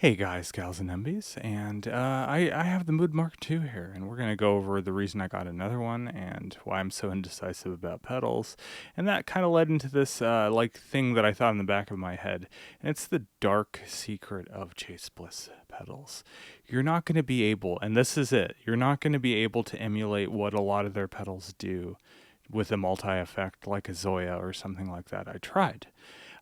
Hey guys, gals, and MBs, and I have the Mood Mark II here, and we're going to go over the reason I got another one and why I'm so indecisive about pedals, and that kind of led into this thing that I thought in the back of my head, and it's the dark secret of Chase Bliss pedals. You're not going to be able, and this is it, you're not going to be able to emulate what a lot of their pedals do with a multi-effect like a Zoya or something like that. I tried.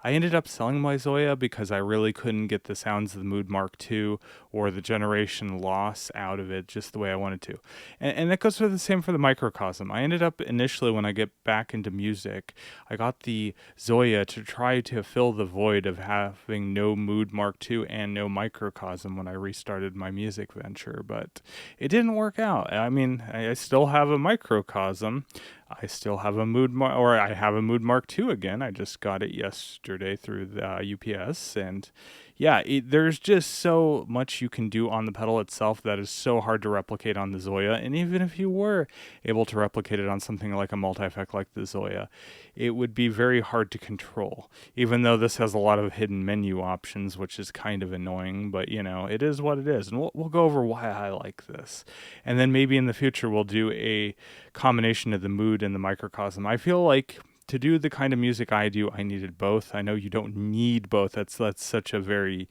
I ended up selling my Zoya because I really couldn't get the sounds of the Mood Mark II or the Generation Loss out of it just the way I wanted to. And that goes for the same for the Microcosm. I ended up initially, when I get back into music, I got the Zoya to try to fill the void of having no Mood Mark II and no Microcosm when I restarted my music venture, but it didn't work out. I mean, I still have a Microcosm. I still have a I have a Mood Mark II again. I just got it yesterday through the UPS, and yeah, there's just so much you can do on the pedal itself that is so hard to replicate on the Zoya. And even if you were able to replicate it on something like a multi-effect like the Zoya, it would be very hard to control. Even though this has a lot of hidden menu options, which is kind of annoying, but you know, it is what it is. And we'll go over why I like this, and then maybe in the future we'll do a combination of the Mood and the Microcosm. I feel like to do the kind of music I do, I needed both. I know you don't need both. That's such a very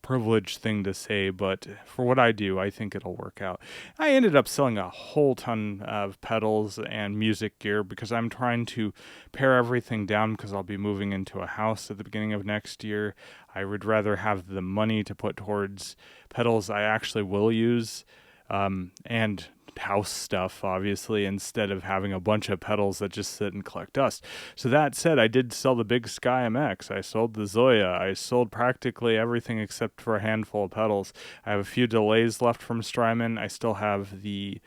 privileged thing to say, but for what I do, I think it'll work out. I ended up selling a whole ton of pedals and music gear because I'm trying to pare everything down because I'll be moving into a house at the beginning of next year. I would rather have the money to put towards pedals I actually will use, and house stuff, obviously, instead of having a bunch of pedals that just sit and collect dust. So that said, I did sell the Big Sky MX. I sold the Zoya. I sold practically everything except for a handful of pedals. I have a few delays left from Strymon. I still have the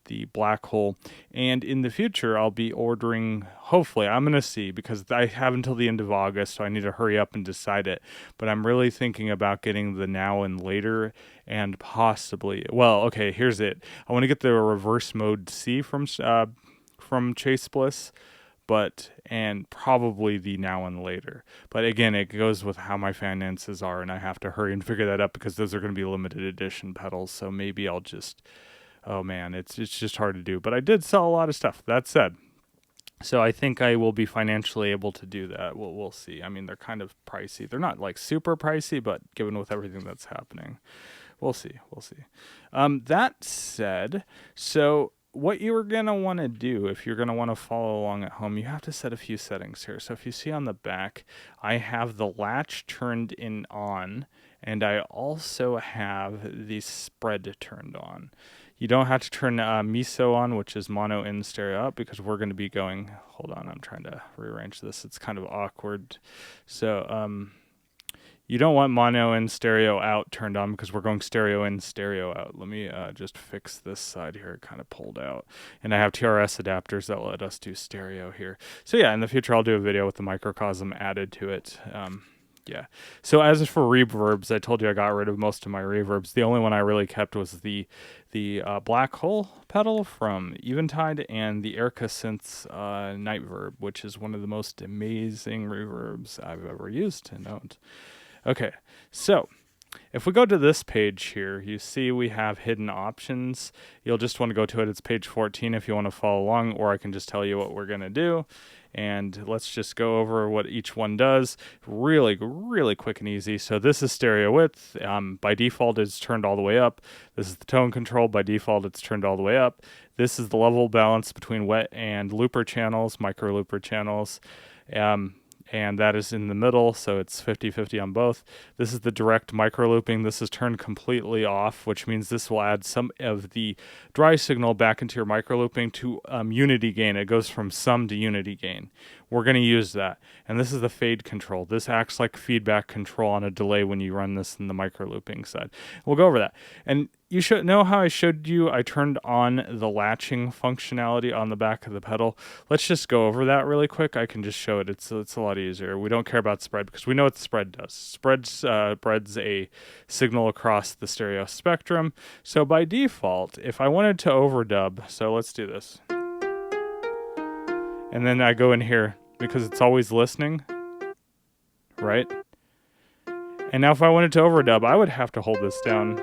the Black Hole. And in the future, I'll be ordering, hopefully, I'm going to see, because I have until the end of August, so I need to hurry up and decide it. But I'm really thinking about getting the Now and Later, and possibly, well, okay, here's it. I want to get the reverse mode C from Chase Bliss, and probably the Now and Later. But again, it goes with how my finances are, and I have to hurry and figure that out because those are going to be limited edition pedals. So maybe I'll just, oh man, it's just hard to do. But I did sell a lot of stuff. That said, so I think I will be financially able to do that. We'll see. I mean, they're kind of pricey. They're not like super pricey, but given with everything that's happening, we'll see. We'll see. That said, so what you're going to want to do if you're going to want to follow along at home, you have to set a few settings here. So if you see on the back, I have the latch turned in on, and I also have the spread turned on. You don't have to turn MISO on, which is mono in, stereo out, because we're going to be going, hold on, I'm trying to rearrange this. It's kind of awkward. So, you don't want mono in, stereo out turned on because we're going stereo in, stereo out. Let me just fix this side here. It kind of pulled out. And I have TRS adapters that let us do stereo here. So yeah, in the future I'll do a video with the Microcosm added to it. Yeah. So as for reverbs, I told you I got rid of most of my reverbs. The only one I really kept was the Black Hole pedal from Eventide and the Erica Synths Night Verb, which is one of the most amazing reverbs I've ever used and owned. Okay, so if we go to this page here, you see we have hidden options. You'll just want to go to it. It's page 14 if you want to follow along, or I can just tell you what we're going to do. And let's just go over what each one does. Really, really quick and easy. So this is stereo width. By default, it's turned all the way up. This is the tone control. By default, it's turned all the way up. This is the level balance between wet and looper channels, micro looper channels. And that is in the middle, so it's 50-50 on both. This is the direct micro looping. This is turned completely off, which means this will add some of the dry signal back into your micro looping to unity gain. It goes from sum to unity gain. We're going to use that. And this is the fade control. This acts like feedback control on a delay when you run this in the micro looping side. We'll go over that. And you should know how I showed you I turned on the latching functionality on the back of the pedal. Let's just go over that really quick. I can just show it. It's a lot easier. We don't care about spread because we know what the spread does. Spreads a signal across the stereo spectrum. So by default, if I wanted to overdub, so let's do this. And then I go in here because it's always listening, right? And now if I wanted to overdub, I would have to hold this down.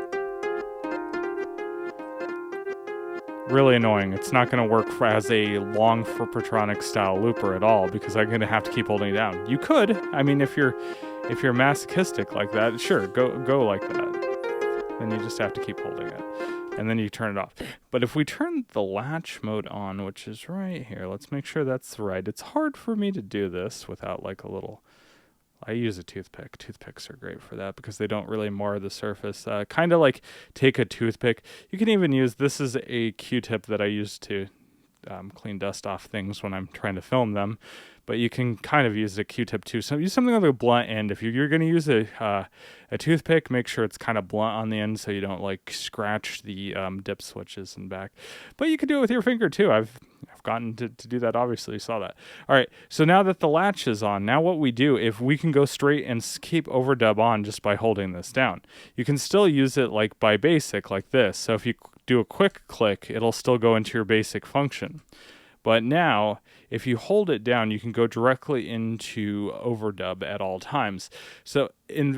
Really annoying. It's not going to work as a long Perpetronic style looper at all because I'm going to have to keep holding it down. You could, I mean, if you're masochistic like that, sure, go like that. Then you just have to keep holding it, and then you turn it off. But if we turn the latch mode on, which is right here, let's make sure that's right. It's hard for me to do this without like a little. I use a toothpick. Toothpicks are great for that because they don't really mar the surface. Kind of like take a toothpick. You can even use, this is a Q-tip that I use to clean dust off things when I'm trying to film them. But you can kind of use a Q-tip too. So use something with a blunt end. If you're going to use a toothpick, make sure it's kind of blunt on the end so you don't like scratch the dip switches and back. But you can do it with your finger too. I've gotten to do that, obviously. You saw that. All right, so now that the latch is on, now what we do, if we can go straight and keep overdub on just by holding this down. You can still use it like by basic like this. So if you do a quick click, it'll still go into your basic function. But now, if you hold it down, you can go directly into overdub at all times. So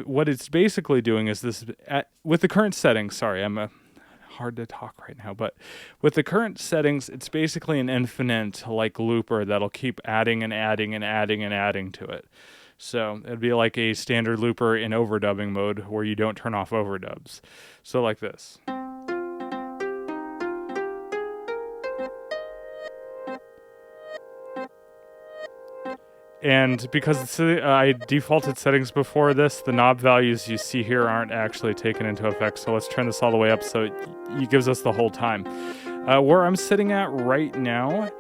what it's basically doing is this, with the current settings, sorry, I'm hard to talk right now, but with the current settings, it's basically an infinite like looper that'll keep adding and adding and adding and adding to it. So it'd be like a standard looper in overdubbing mode where you don't turn off overdubs. So like this. And because I defaulted settings before this, the knob values you see here aren't actually taken into effect. So let's turn this all the way up so it gives us the whole time. Where I'm sitting at right now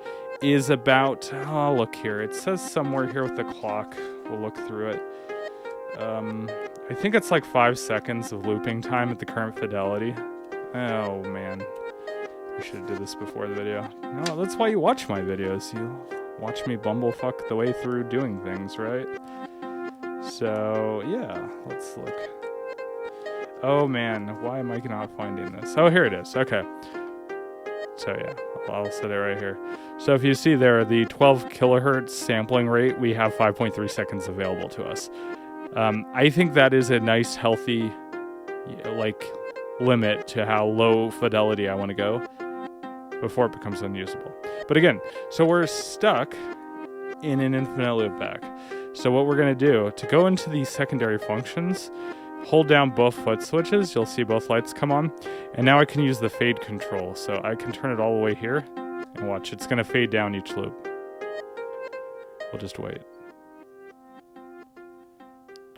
is about, oh, look here. It says somewhere here with the clock. We'll look through it. I think it's like 5 seconds of looping time at the current fidelity. Oh, man. I should have did this before the video. No, that's why you watch my videos. You watch me bumblefuck the way through doing things, right? So, yeah, let's look. Oh, man, why am I not finding this? Oh, here it is. Okay. So, yeah, I'll set it right here. So if you see there, the 12 kilohertz sampling rate, we have 5.3 seconds available to us. I think that is a nice, healthy, like, limit to how low fidelity I want to go before it becomes unusable. But again, so we're stuck in an infinite loop back. So what we're going to do, to go into these secondary functions, hold down both foot switches, you'll see both lights come on, and now I can use the fade control. So I can turn it all the way here, and watch, it's going to fade down each loop. We'll just wait.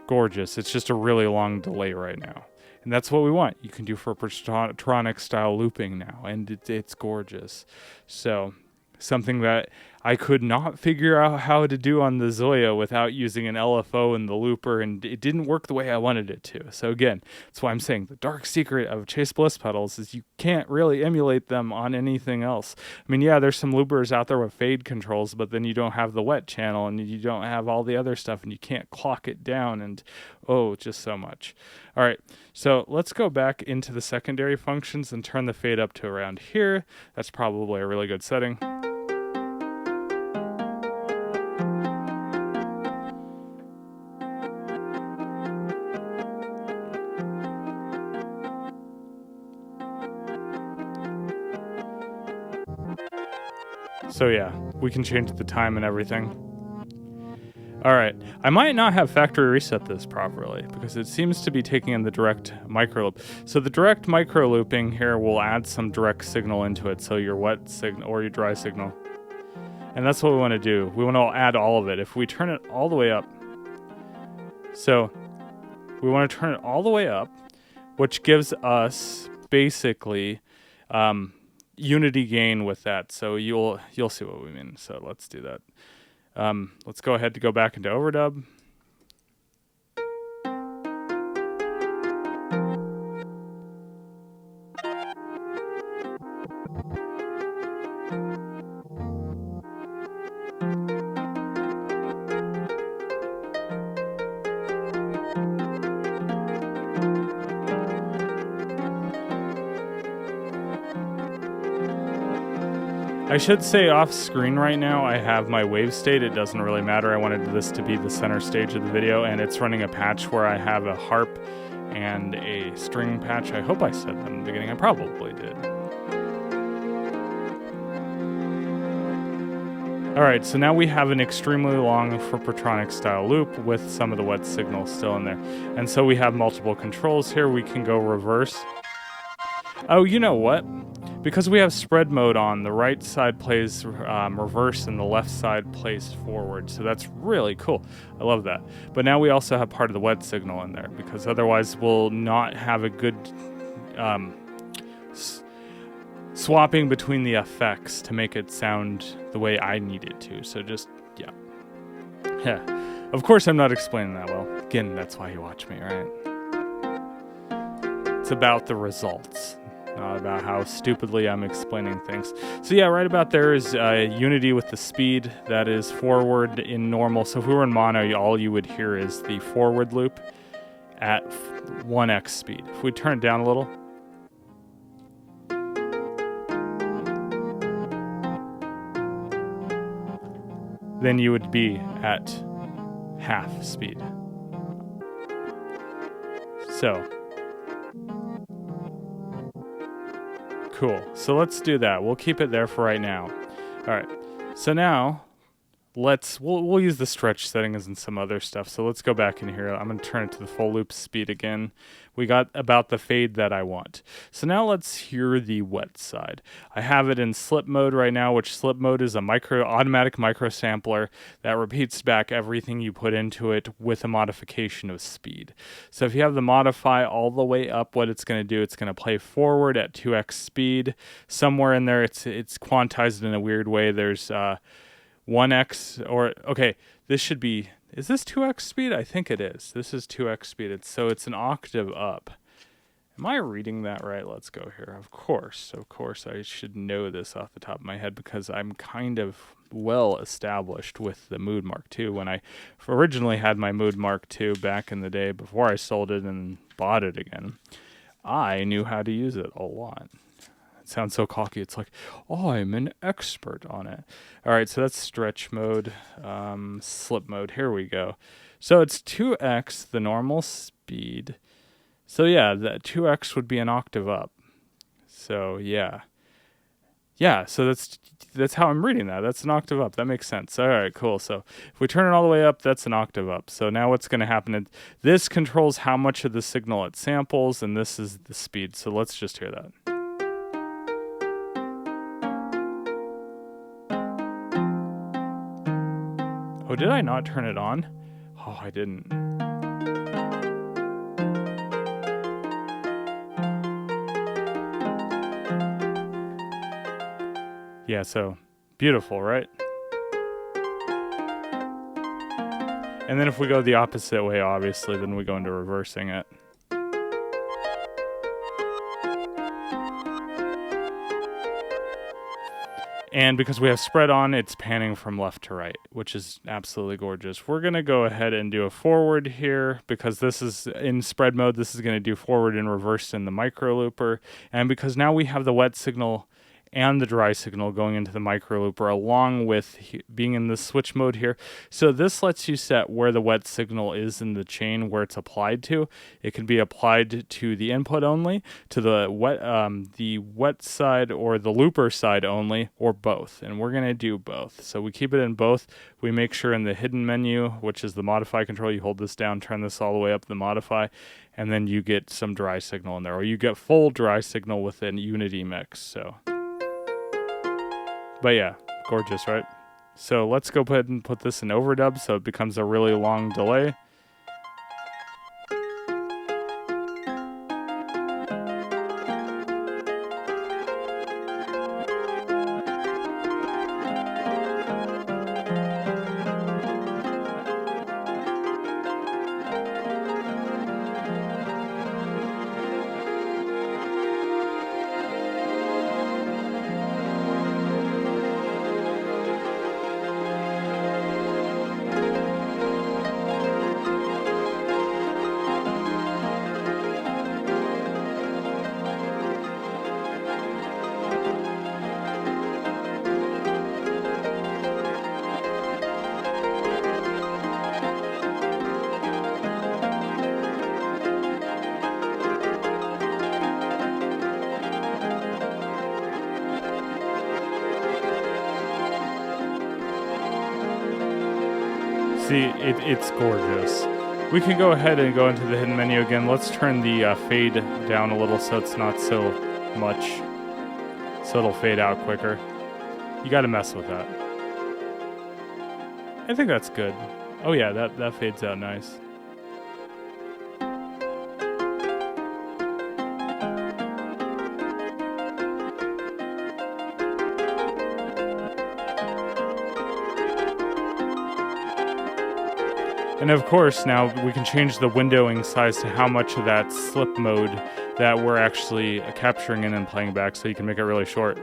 Gorgeous, it's just a really long delay right now. And that's what we want. You can do for Perpetronic style looping now, and it's gorgeous. So something that I could not figure out how to do on the Zoya without using an LFO in the looper, and it didn't work the way I wanted it to. So again, that's why I'm saying the dark secret of Chase Bliss pedals is you can't really emulate them on anything else. I mean, yeah, there's some loopers out there with fade controls, but then you don't have the wet channel, and you don't have all the other stuff, and you can't clock it down, and oh, just so much. All right, so let's go back into the secondary functions and turn the fade up to around here. That's probably a really good setting. So yeah, we can change the time and everything. Alright, I might not have factory reset this properly because it seems to be taking in the direct micro loop. So the direct micro looping here will add some direct signal into it, so your wet signal or your dry signal. And that's what we want to do. We want to add all of it. If we turn it all the way up, so we want to turn it all the way up, which gives us basically unity gain with that. So you'll see what we mean. So let's do that. Let's go ahead to go back into overdub. I should say off screen right now, I have my wave state. It doesn't really matter. I wanted this to be the center stage of the video, and it's running a patch where I have a harp and a string patch. I hope I said that in the beginning. I probably did. Alright, so now we have an extremely long Fruitronic style loop with some of the wet signal still in there. And so we have multiple controls here. We can go reverse. Oh, you know what? Because we have spread mode on, the right side plays reverse and the left side plays forward. So that's really cool. I love that. But now we also have part of the wet signal in there, because otherwise we'll not have a good swapping between the effects to make it sound the way I need it to. So just, yeah. Yeah. Of course I'm not explaining that well. Again, that's why you watch me, right? It's about the results, not about how stupidly I'm explaining things. So yeah, right about there is unity with the speed. That is forward in normal. So if we were in mono, all you would hear is the forward loop at 1x speed. If we turn it down a little, then you would be at half speed. So, cool. So let's do that. We'll keep it there for right now. All right. So now, we'll use the stretch settings and some other stuff. So let's go back in here. I'm going to turn it to the full loop speed again. We got about the fade that I want. So now let's hear the wet side. I have it in slip mode right now, which slip mode is a automatic micro sampler that repeats back everything you put into it with a modification of speed. So if you have the modify all the way up, what it's going to do, it's going to play forward at 2x speed. Somewhere in there, it's quantized in a weird way. There's 1x, or okay, this should be, is this 2x speed? I think it is. This is 2x speed. So it's an octave up. Am I reading that right? Let's go here. Of course, I should know this off the top of my head because I'm kind of well established with the Mood Mark II. When I originally had my Mood Mark II back in the day before I sold it and bought it again, I knew how to use it a lot. Sounds so cocky. It's like, oh, I'm an expert on it. All right, so that's stretch mode, slip mode. Here we go. So it's 2x the normal speed. So yeah, that 2x would be an octave up. So yeah. Yeah, so that's how I'm reading that. That's an octave up. That makes sense. All right, cool. So if we turn it all the way up, that's an octave up. So now what's going to happen is this controls how much of the signal it samples, and this is the speed. So let's just hear that. Oh, did I not turn it on? Oh, I didn't. Yeah, so beautiful, right? And then if we go the opposite way, obviously, then we go into reversing it. And because we have spread on, it's panning from left to right, which is absolutely gorgeous. We're going to go ahead and do a forward here because this is in spread mode. This is going to do forward and reverse in the micro looper. And because now we have the wet signal and the dry signal going into the micro looper along with being in the switch mode here. So this lets you set where the wet signal is in the chain, where it's applied to. It can be applied to the input only, to the wet side or the looper side only, or both. And we're going to do both. So we keep it in both. We make sure in the hidden menu, which is the modify control, you hold this down, turn this all the way up, the modify, and then you get some dry signal in there, or you get full dry signal with an unity mix. So, but yeah, gorgeous, right? So let's go ahead and put this in overdub so it becomes a really long delay. See, it's gorgeous. We can go ahead and go into the hidden menu again. Let's turn the fade down a little so it's not so much, so it'll fade out quicker. You gotta mess with that. I think that's good. Oh yeah, that fades out nice. And of course, now we can change the windowing size to how much of that slip mode that we're actually capturing in and playing back, so you can make it really short.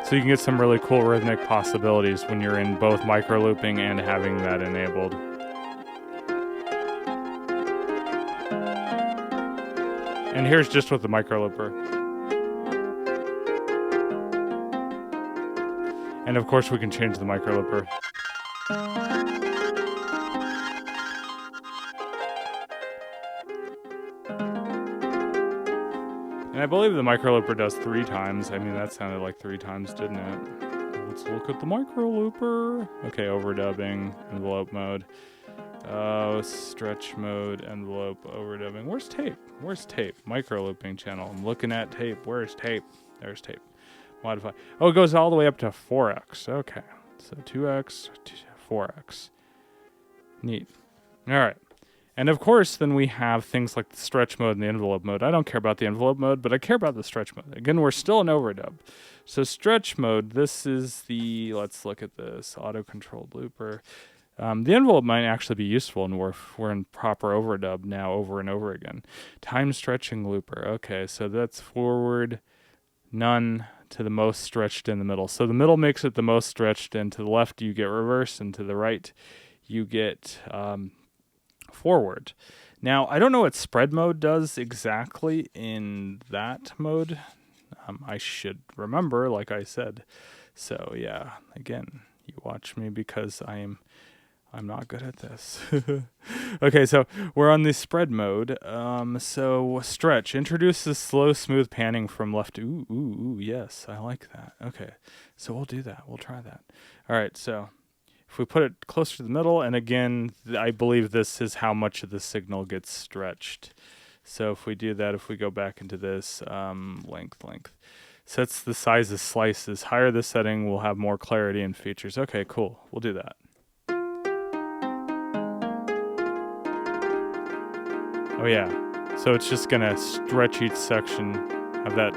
So you can get some really cool rhythmic possibilities when you're in both micro looping and having that enabled. And here's just with the micro looper. And of course we can change the micro looper. And I believe the micro looper does 3 times. I mean, that sounded like 3 times, didn't it? Let's look at the micro looper. Okay, overdubbing, envelope mode. Stretch mode, envelope, overdubbing. Where's tape? Where's tape? Micro looping channel. I'm looking at tape. Where's tape? There's tape. Modify. Oh, it goes all the way up to 4x. Okay. So 2x, 4x. Neat. All right. And of course, then we have things like the stretch mode and the envelope mode. I don't care about the envelope mode, but I care about the stretch mode. Again, we're still in overdub. So stretch mode, this is the, let's look at this, auto-controlled looper. The envelope might actually be useful, and we're in proper overdub now over and over again. Time stretching looper. Okay, so that's forward, none, to the most stretched in the middle. So the middle makes it the most stretched, and to the left you get reverse, and to the right you get forward. Now, I don't know what spread mode does exactly in that mode. I should remember, like I said. So yeah, again, you watch me because I'm not good at this. Okay, so we're on the spread mode. So stretch introduces slow, smooth panning from left. Ooh, yes, I like that. Okay, so we'll do that. We'll try that. All right, so if we put it closer to the middle, and again, I believe this is how much of the signal gets stretched. So if we do that, if we go back into this, length, sets the size of slices. Higher the setting, we'll have more clarity and features. Okay, cool. We'll do that. Oh yeah, so it's just gonna stretch each section of that.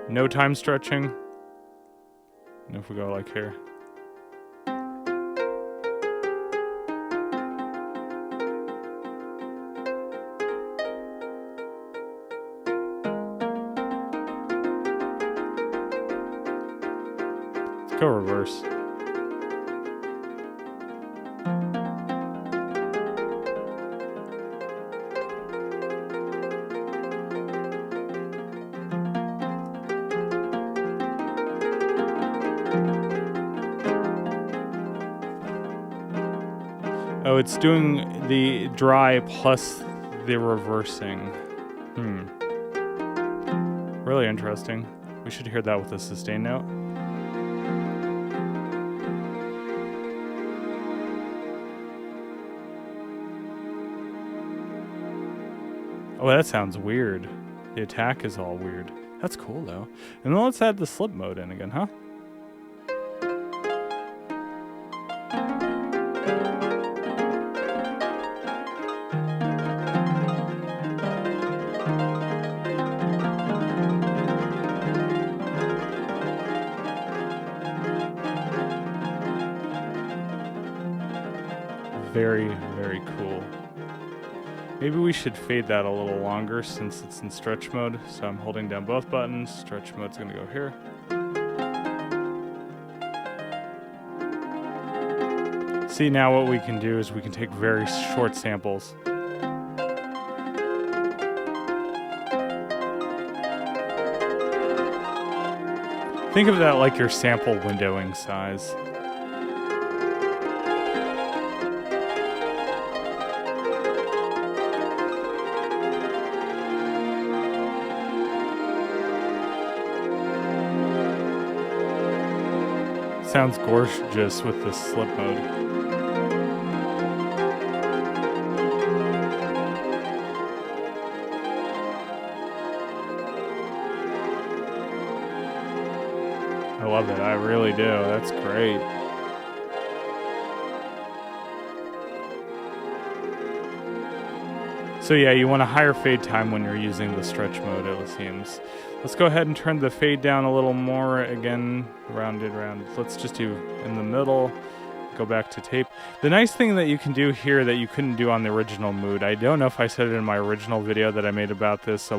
No time stretching. And if we go like here. Let's go reverse. Oh, it's doing the dry plus the reversing. Really interesting. We should hear that with a sustain note. Oh, that sounds weird. The attack is all weird. That's cool, though. And then let's add the slip mode in again, huh? Very, very cool. Maybe we should fade that a little longer since it's in stretch mode. So I'm holding down both buttons. Stretch mode's gonna go here. See, now what we can do is we can take very short samples. Think of that like your sample windowing size. sounds gorgeous with the slip mode. I love it, I really do, that's great. So yeah, you want a higher fade time when you're using the stretch mode, it seems. Let's go ahead and turn the fade down a little more. Again, rounded round. Let's just do in the middle. Go back to tape. The nice thing that you can do here that you couldn't do on the original mood, I don't know if I said it in my original video that I made about this a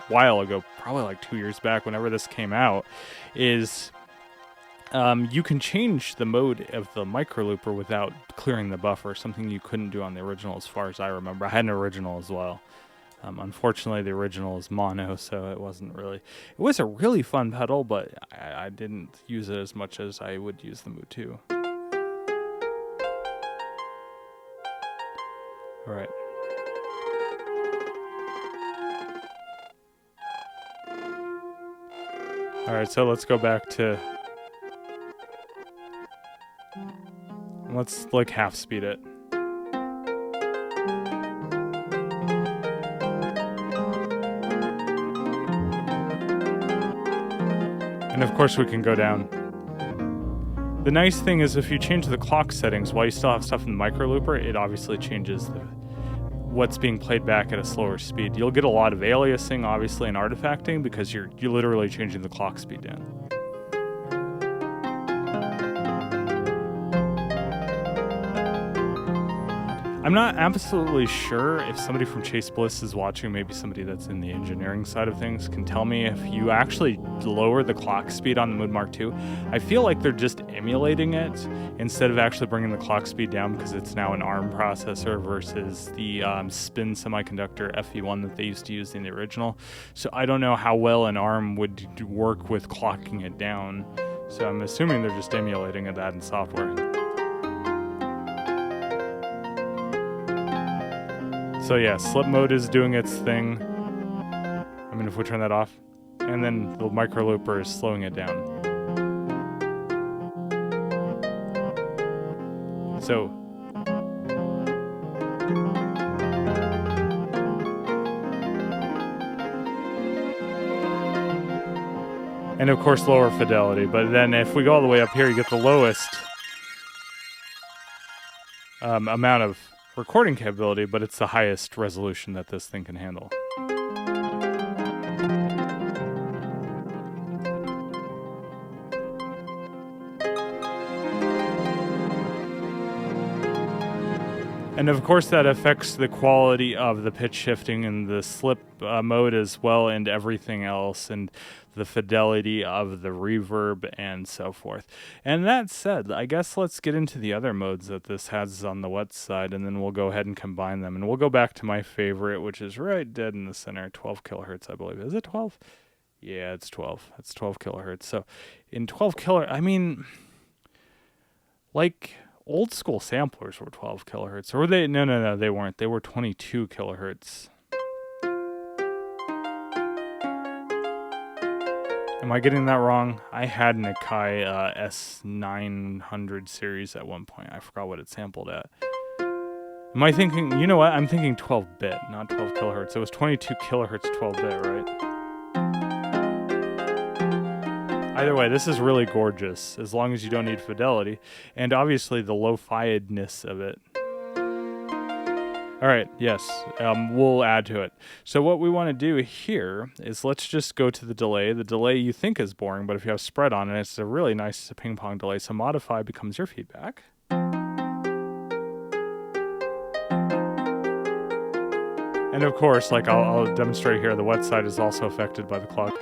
while ago, probably like 2 years back, whenever this came out, is you can change the mode of the micro looper without clearing the buffer, something you couldn't do on the original as far as I remember. I had an original as well. Unfortunately, the original is mono, so it wasn't really... It was a really fun pedal, but I didn't use it as much as I would use the Mood 2. All right. All right, so let's go back to... Let's like half speed it. And of course we can go down. The nice thing is if you change the clock settings while you still have stuff in the micro looper, it obviously changes what's being played back at a slower speed. You'll get a lot of aliasing obviously and artifacting because you're literally changing the clock speed down. I'm not absolutely sure if somebody from Chase Bliss is watching, maybe somebody that's in the engineering side of things can tell me if you actually lower the clock speed on the Mood Mark II. I feel like they're just emulating it instead of actually bringing the clock speed down because it's now an ARM processor versus the spin semiconductor FE1 that they used to use in the original. So I don't know how well an ARM would work with clocking it down. So I'm assuming they're just emulating that in software. So yeah, slip mode is doing its thing. I mean, if we turn that off, and then the micro looper is slowing it down. So, and of course lower fidelity, but then if we go all the way up here, you get the lowest amount of recording capability, but it's the highest resolution that this thing can handle. And of course that affects the quality of the pitch shifting and the slip mode as well, and everything else, and the fidelity of the reverb and so forth. And that said, I guess let's get into the other modes that this has on the wet side, and then we'll go ahead and combine them. And we'll go back to my favorite, which is right dead in the center, 12 kilohertz, I believe. Is it 12? Yeah, it's 12. It's 12 kilohertz. So in 12 kilohertz, I mean, like... Old school samplers were 12 kilohertz. Or were they? No, they weren't. They were 22 kilohertz. Am I getting that wrong? I had an Akai S900 series at one point. I forgot what it sampled at. Am I thinking, you know what? I'm thinking 12-bit, not 12 kilohertz. It was 22 kilohertz 12-bit, right? Either way, this is really gorgeous, as long as you don't need fidelity, and obviously the lo-fi-edness of it. All right, yes, we'll add to it. So what we want to do here is let's just go to the delay. The delay you think is boring, but if you have spread on it, it's a really nice ping-pong delay. So modify becomes your feedback. And of course, like I'll demonstrate here, the wet side is also affected by the clock.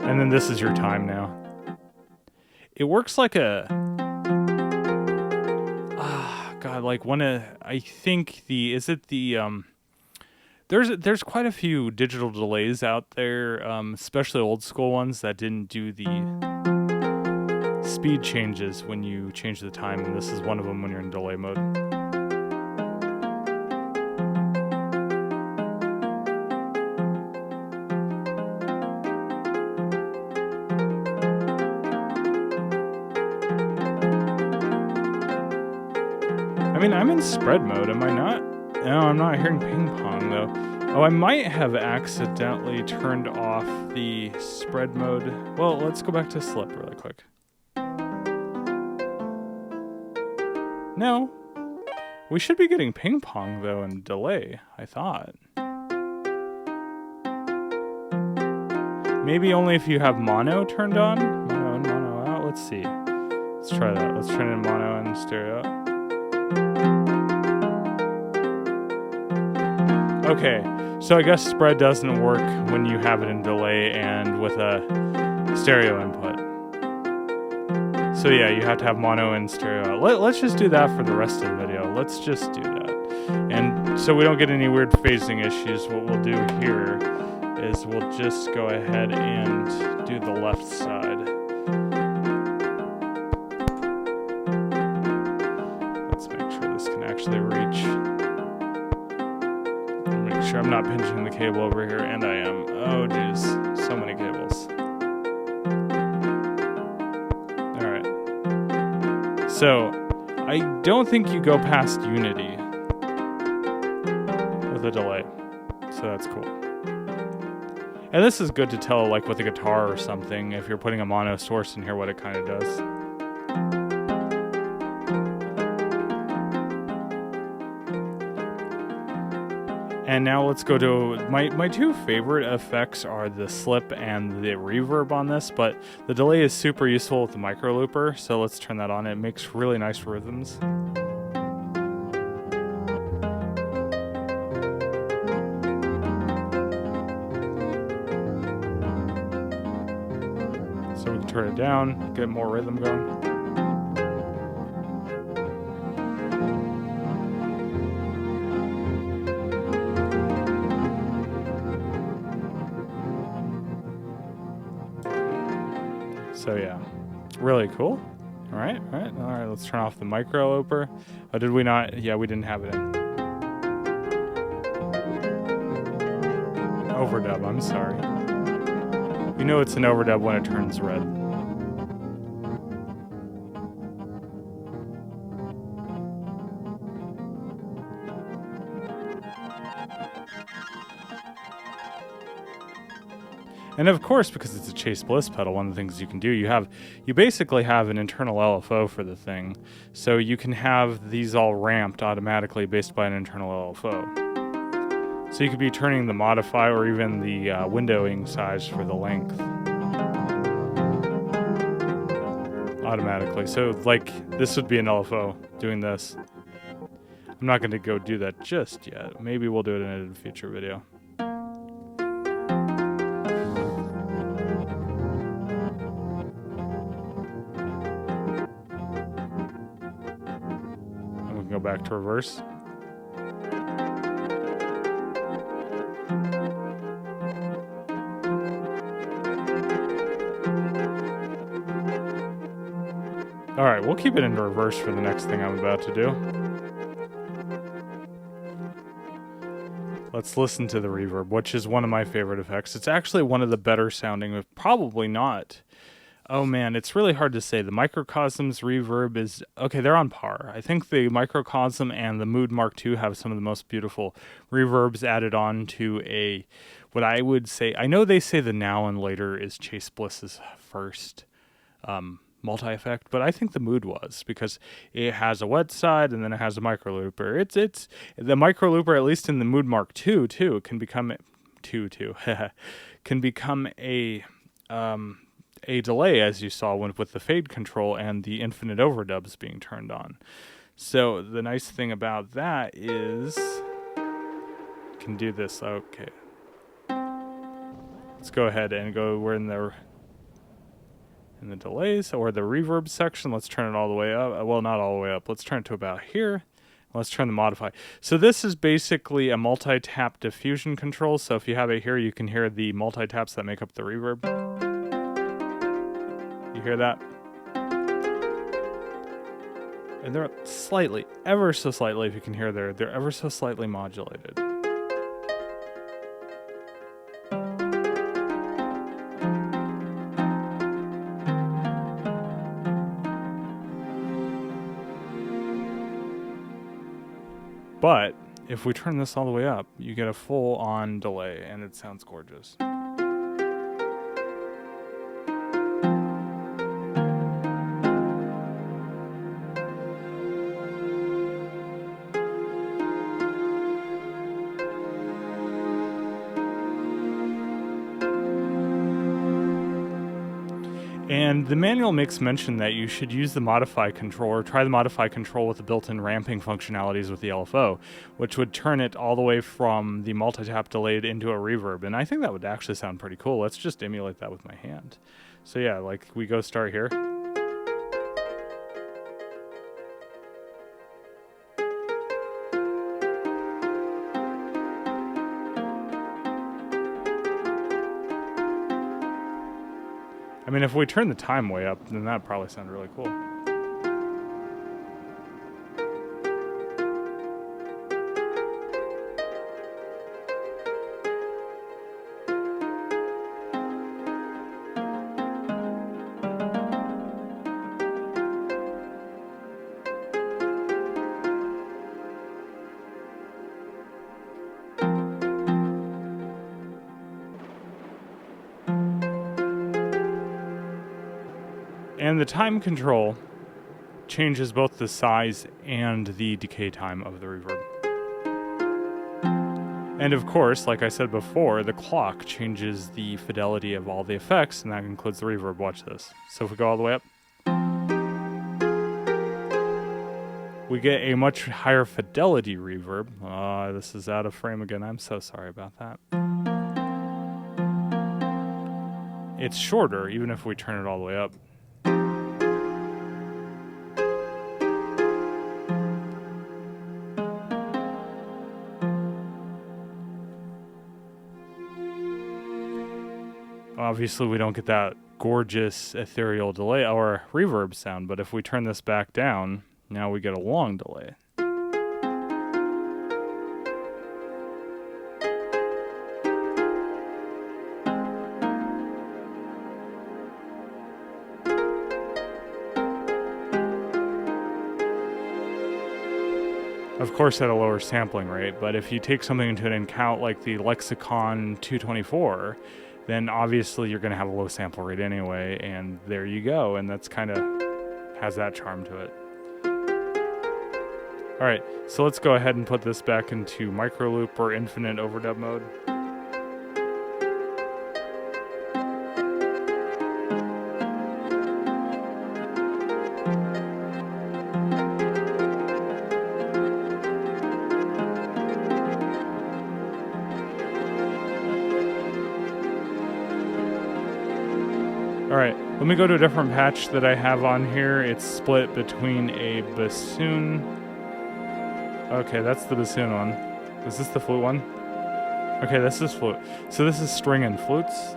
And then this is your time now. It works like a... God, like one of... I think the... Is it the... There's quite a few digital delays out there, especially old school ones that didn't do the speed changes when you change the time, and this is one of them when you're in delay mode. mean, I'm in spread mode, am I not? No, I'm not hearing ping pong though. Oh, I might have accidentally turned off the spread mode. Well, let's go back to slip really quick. No. We should be getting ping pong though and delay, I thought. Maybe only if you have mono turned on? Mono in, mono out. Let's see. Let's try that. Let's turn in mono and stereo out. Okay, so I guess spread doesn't work when you have it in delay and with a stereo input. So yeah, you have to have mono and stereo out. Let's just do that for the rest of the video. Let's just do that. And so we don't get any weird phasing issues, what we'll do here is we'll just go ahead and do the left side. Let's make sure this can actually reach. Make sure I'm not pinching the cable over here, and I am. Oh geez, so many cables. Alright. So, I don't think you go past unity with a delay. So that's cool. And this is good to tell, like with a guitar or something, if you're putting a mono source in here, what it kind of does. And now let's go to, my two favorite effects are the slip and the reverb on this, but the delay is super useful with the micro looper, so let's turn that on. It makes really nice rhythms. So we can turn it down, get more rhythm going. So yeah, really cool. All right, let's turn off the micro looper. Oh, did we not? Yeah, we didn't have it in. Overdub, I'm sorry. You know it's an overdub when it turns red. And of course, because it's a Chase Bliss pedal, one of the things you can do, you basically have an internal LFO for the thing. So you can have these all ramped automatically based by an internal LFO. So you could be turning the modify or even the windowing size for the length automatically. So like this would be an LFO doing this. I'm not going to go do that just yet. Maybe we'll do it in a future video. Go back to reverse. All right, we'll keep it in reverse for the next thing I'm about to do. Let's listen to the reverb, which is one of my favorite effects. It's actually one of the better sounding, if probably not. Oh man, it's really hard to say. The Microcosm's reverb is, okay, they're on par. I think the Microcosm and the Mood Mark II have some of the most beautiful reverbs added on to what I would say, I know they say the Now and Later is Chase Bliss's first multi-effect, but I think the Mood was, because it has a wet side and then it has a micro looper. It's the micro looper, at least in the Mood Mark II too, can become a delay, as you saw with the fade control and the infinite overdubs being turned on. So the nice thing about that is you can do this. Okay, let's go ahead and we're in the delays or the reverb section. Let's turn it all the way up. Well, not all the way up. Let's turn it to about here. Let's turn the modify. So this is basically a multi-tap diffusion control. So if you have it here, you can hear the multi-taps that make up the reverb. You hear that? And they're slightly, ever so slightly, if you can hear they're ever so slightly modulated. if we turn this all the way up, you get a full-on delay, and it sounds gorgeous. And the manual makes mention that you should use the modify control, or try the modify control with the built-in ramping functionalities with the LFO, which would turn it all the way from the multi-tap delayed into a reverb. And I think that would actually sound pretty cool. Let's just emulate that with my hand. So yeah, like we go start here. I mean, if we turn the time way up, then that'd probably sound really cool. And the time control changes both the size and the decay time of the reverb. And of course, like I said before, the clock changes the fidelity of all the effects, and that includes the reverb. Watch this. So if we go all the way up, we get a much higher fidelity reverb. This is out of frame again. I'm so sorry about that. It's shorter, even if we turn it all the way up. Obviously, we don't get that gorgeous ethereal delay or reverb sound, but if we turn this back down, now we get a long delay. Of course at a lower sampling rate, but if you take something into an account like the Lexicon 224, then obviously you're going to have a low sample rate anyway, and there you go, and that's kind of has that charm to it. Alright, so let's go ahead and put this back into micro loop or infinite overdub mode. Alright, let me go to a different patch that I have on here. It's split between a bassoon. Okay, that's the bassoon one. Is this the flute one? Okay, this is flute. So this is string and flutes.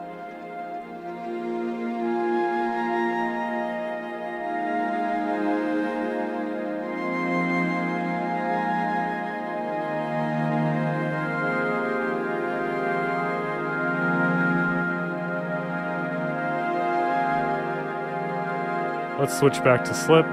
Let's switch back to slip.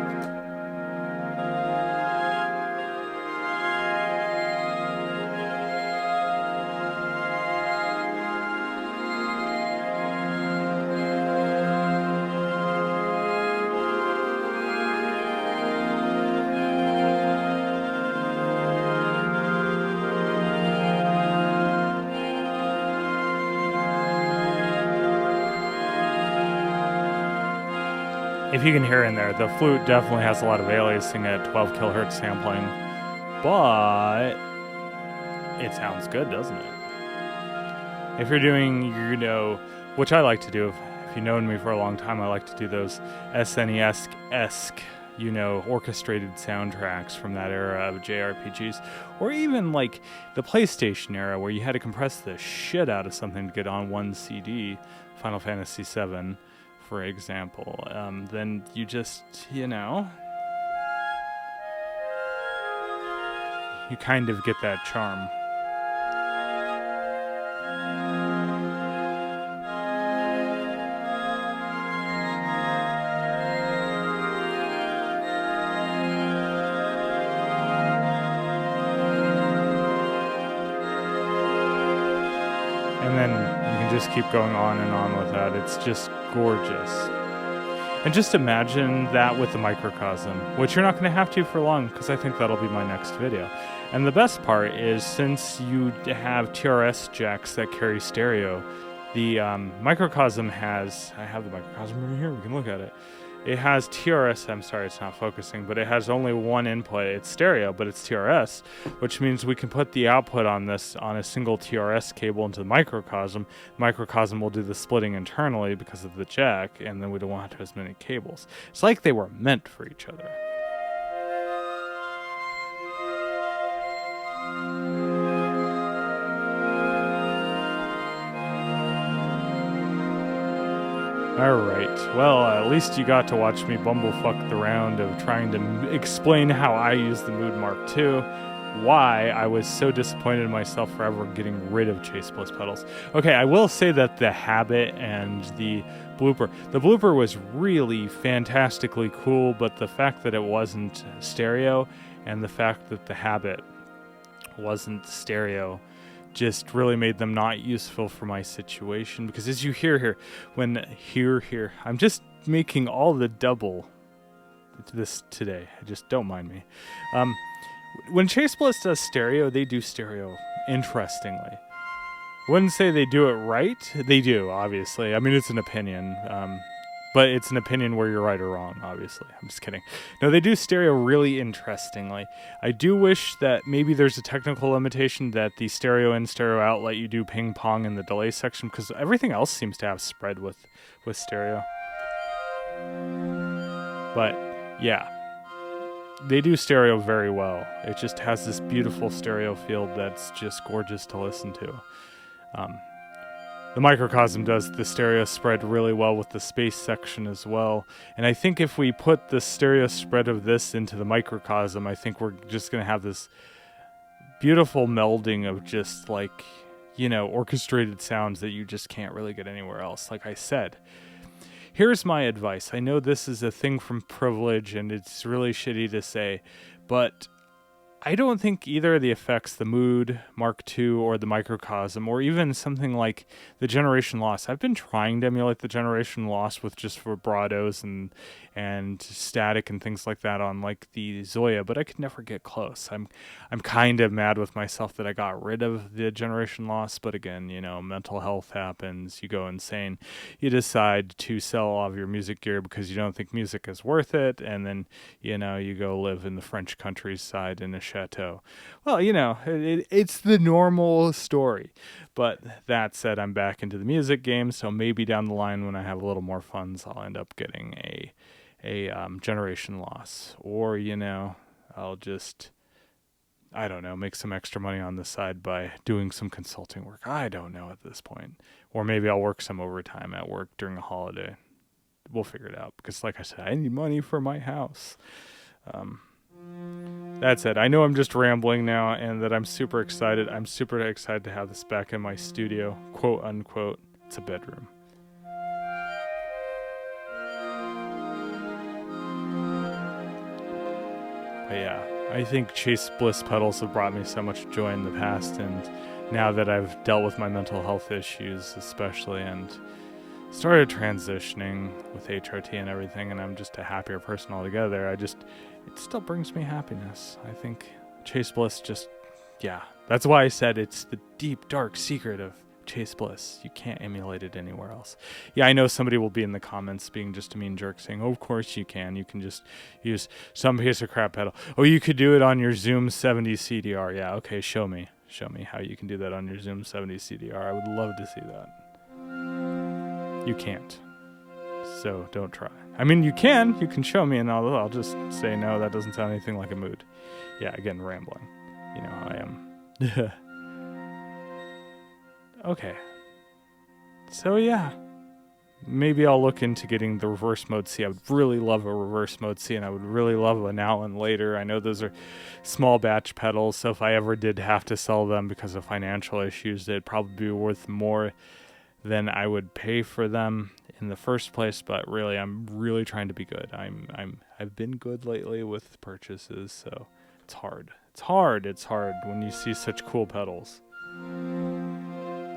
If you can hear in there, the flute definitely has a lot of aliasing at 12 kilohertz sampling, but it sounds good, doesn't it? If you're doing, you know, which I like to do, if you've known me for a long time, I like to do those SNES-esque, you know, orchestrated soundtracks from that era of JRPGs, or even like the PlayStation era where you had to compress the shit out of something to get on one CD, Final Fantasy VII, for example, then you just, you know, you kind of get that charm. And then you can just keep going on and on with that. It's just gorgeous. And just imagine that with the microcosm, which you're not going to have to for long, because I think that'll be my next video. And the best part is, since you have TRS jacks that carry stereo, the microcosm has, I have the microcosm right here, we can look at it. It has TRS, I'm sorry it's not focusing, but it has only one input. It's stereo, but it's TRS, which means we can put the output on this on a single TRS cable into the microcosm. Microcosm will do the splitting internally because of the jack, and then we don't want to have as many cables. It's like they were meant for each other. Alright, well, at least you got to watch me bumblefuck the round of trying to explain how I use the Mood Mark II, why I was so disappointed in myself for ever getting rid of Chase Bliss pedals. Okay, I will say that the Habit and the blooper was really fantastically cool, but the fact that it wasn't stereo and the fact that the Habit wasn't stereo just really made them not useful for my situation, because as you hear here, I'm just making all the double this today. Just don't mind me. When Chase Bliss does stereo, they do stereo interestingly. Wouldn't say they do it right. They do, obviously. I mean, it's an opinion. But it's an opinion where you're right or wrong, obviously. I'm just kidding. No, they do stereo really interestingly. I do wish that maybe there's a technical limitation that the stereo in, stereo out let you do ping pong in the delay section, because everything else seems to have spread with stereo. But, yeah. They do stereo very well. It just has this beautiful stereo field that's just gorgeous to listen to. The microcosm does the stereo spread really well with the space section as well. And I think if we put the stereo spread of this into the microcosm, I think we're just going to have this beautiful melding of just like, you know, orchestrated sounds that you just can't really get anywhere else. Like I said, here's my advice. I know this is a thing from privilege and it's really shitty to say, but I don't think either of the effects, the Mood Mark II or the microcosm, or even something like the Generation Loss. I've been trying to emulate the Generation Loss with just vibratos and static and things like that on like the Zoya, but I could never get close. I'm kind of mad with myself that I got rid of the Generation Loss, but again, you know, mental health happens. You go insane. You decide to sell all of your music gear because you don't think music is worth it, and then, you know, you go live in the French countryside in a chateau. Well, you know, it's the normal story. But that said, I'm back into the music game, so maybe down the line when I have a little more funds, I'll end up getting a Generation Loss. Or, you know, I'll just, I don't know, make some extra money on the side by doing some consulting work. I don't know at this point. Or maybe I'll work some overtime at work during a holiday. We'll figure it out, because like I said, I need money for my house. That's it. I know I'm just rambling now, and that I'm super excited. I'm super excited to have this back in my studio, quote unquote. It's a bedroom. But yeah, I think Chase Bliss pedals have brought me so much joy in the past, and now that I've dealt with my mental health issues especially, and started transitioning with HRT and everything, and I'm just a happier person altogether, it still brings me happiness. I think Chase Bliss just, yeah, that's why I said it's the deep, dark secret of Chase Bliss. You can't emulate it anywhere else. Yeah, I know somebody will be in the comments being just a mean jerk saying, oh, of course you can. You can just use some piece of crap pedal. Oh, you could do it on your Zoom 70 CDR. Yeah, okay, show me. Show me how you can do that on your Zoom 70 CDR. I would love to see that. You can't. So don't try. I mean, you can show me, and I'll just say, no, that doesn't sound anything like a Mood. Yeah, again, rambling. You know how I am. Okay. So yeah. Maybe I'll look into getting the reverse mode C. I would really love a reverse mode C, and I would really love an Allen later. I know those are small batch pedals, so if I ever did have to sell them because of financial issues, they'd probably be worth more than I would pay for them in the first place. But really, I'm really trying to be good. I've been good lately with purchases, so it's hard. It's hard when you see such cool pedals.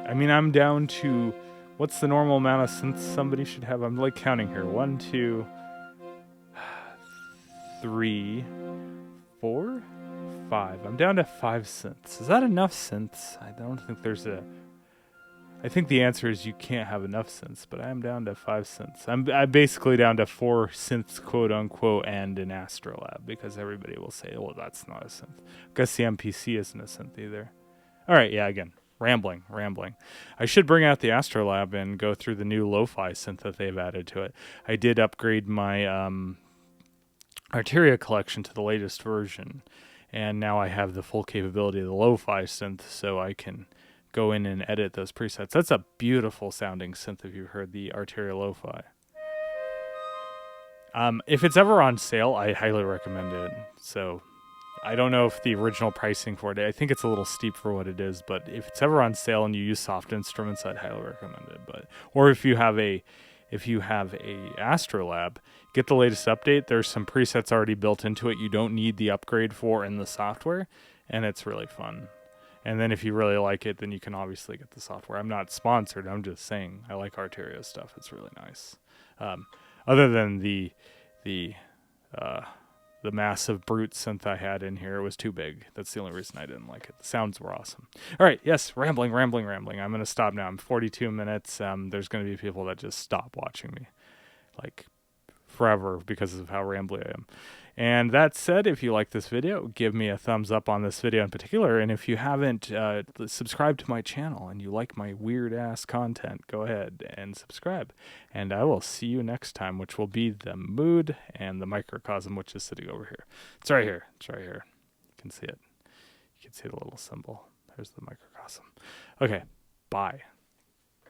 I mean, I'm down to, what's the normal amount of synths somebody should have? I'm like counting here. 1, 2, 3, 4, 5. I'm down to 5 synths. Is that enough synths? I don't think there's a... I think the answer is you can't have enough synths, but I am down to 5 synths. I'm basically down to 4 synths, quote unquote, and an Astrolab, because everybody will say, well, that's not a synth. I guess the MPC isn't a synth either. All right, yeah, again, rambling. I should bring out the Astrolab and go through the new lo-fi synth that they've added to it. I did upgrade my Arteria collection to the latest version, and now I have the full capability of the lo-fi synth, so I can go in and edit those presets. That's a beautiful sounding synth if you've heard the Arteria Lo-Fi. If it's ever on sale, I highly recommend it. So I don't know if the original pricing for it, I think it's a little steep for what it is, but if it's ever on sale and you use soft instruments, I'd highly recommend it. Or if you have a Astrolab, get the latest update. There's some presets already built into it you don't need the upgrade for in the software, and it's really fun. And then if you really like it, then you can obviously get the software. I'm not sponsored. I'm just saying I like Arteria stuff. It's really nice. Other than the massive brute synth I had in here, it was too big. That's the only reason I didn't like it. The sounds were awesome. All right, yes, rambling. I'm going to stop now. I'm 42 minutes. There's going to be people that just stop watching me, like, forever because of how rambly I am. And that said, if you like this video, give me a thumbs up on this video in particular. And if you haven't subscribed to my channel and you like my weird ass content, go ahead and subscribe. And I will see you next time, which will be the mood and the microcosm, which is sitting over here. It's right here. You can see it. You can see the little symbol. There's the microcosm. Okay, bye.